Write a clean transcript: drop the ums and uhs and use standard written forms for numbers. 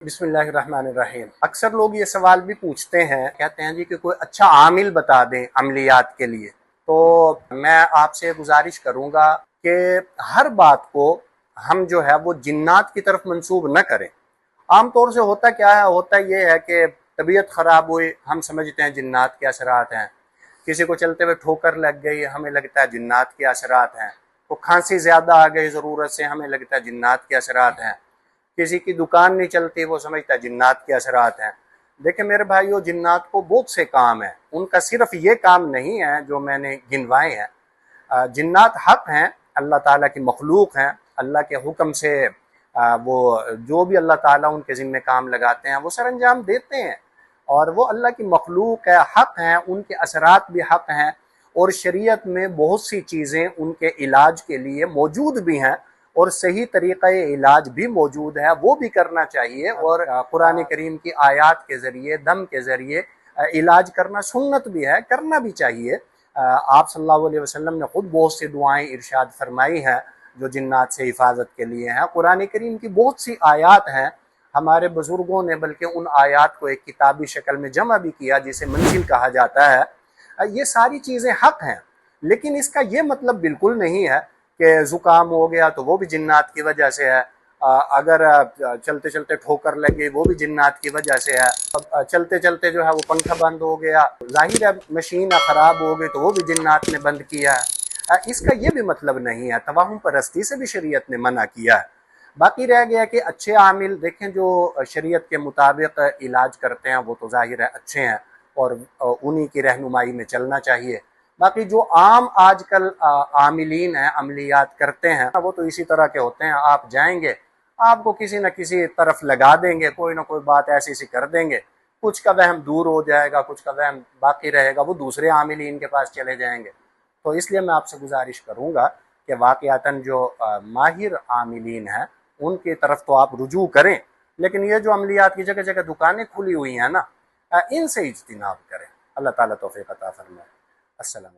बिस्मिल्लाहिर्रहमानिर्रहीम। अक्सर लोग ये सवाल भी पूछते हैं, कहते हैं जी कि कोई अच्छा आमिल बता दें अमलियात के लिए। तो मैं आपसे गुजारिश करूंगा कि हर बात को हम जो है वो जिन्नात की तरफ मंसूब न करें। आम तौर से होता क्या है, होता ये है कि तबीयत ख़राब हुई, हम समझते हैं जिन्नात के असरात हैं। किसी को चलते हुए ठोकर लग गई, हमें लगता है जिन्नात के असरात हैं। तो खांसी ज़्यादा आ गई ज़रूरत से, हमें लगता है जिन्नात के असरात हैं। किसी की दुकान नहीं चलती, वो समझता है जिन्नात के असरात हैं। देखिए मेरे भाइयों, जिन्नात को बहुत से काम हैं, उनका सिर्फ ये काम नहीं है जो मैंने गिनवाए हैं। जिन्नात हक हैं, अल्लाह ताला की मखलूक हैं। अल्लाह के हुक्म से वो जो भी अल्लाह ताला उनके ज़िम्मे काम लगाते हैं वो सर अंजाम देते हैं, और वो अल्लाह की मखलूक है, हक हैं, उनके असरात भी हक हैं। और शरीयत में बहुत सी चीज़ें उनके इलाज के लिए मौजूद भी हैं, और सही तरीक़ा इलाज भी मौजूद है, वो भी करना चाहिए। और कुरान करीम की आयत के ज़रिए, दम के ज़रिए इलाज करना सुन्नत भी है, करना भी चाहिए। आप सल्लल्लाहु अलैहि वसल्लम ने खुद बहुत सी दुआएं इरशाद फरमाई हैं जो जिन्नात से हिफाजत के लिए हैं। कुरान करीम की बहुत सी आयत हैं, हमारे बुज़ुर्गों ने बल्कि उन आयत को एक किताबी शक्ल में जमा भी किया जिसे मंजिल कहा जाता है। ये सारी चीज़ें हक हैं, लेकिन इसका ये मतलब बिल्कुल नहीं है कि ज़ुकाम हो गया तो वो भी जिन्नात की वजह से है। अगर चलते चलते ठोकर लग गई वो भी जिन्नात की वजह से है। अब चलते चलते जो है वो पंखा बंद हो गया, ज़ाहिर है मशीन ख़राब हो गई तो वो भी जिन्नात ने बंद किया है। इसका ये भी मतलब नहीं है, तवाहुम परस्ती से भी शरीयत ने मना किया है। बाकी रह गया कि अच्छे आमिल, देखें जो शरीयत के मुताबिक इलाज करते हैं वो तो ज़ाहिर है अच्छे हैं, और उन्हीं की रहनुमाई में चलना चाहिए। बाकी जो आम आजकल आमिलीन हैं, अमलियात करते हैं, वो तो इसी तरह के होते हैं। आप जाएंगे, आपको किसी न किसी तरफ लगा देंगे, कोई ना कोई बात ऐसी सी कर देंगे, कुछ का वहम दूर हो जाएगा, कुछ का वहम बाकी रहेगा, वो दूसरे आमिलीन के पास चले जाएंगे। तो इसलिए मैं आपसे गुजारिश करूँगा कि वाक़यातन जो माहिर आमिलीन हैं उनकी तरफ तो आप रुजू करें, लेकिन ये जो अमलियात की जगह जगह दुकानें खुली हुई हैं ना, इनसे इज्तिनाब करें। अल्लाह ताला तौफीक अता फरमाए। अस्सलाम।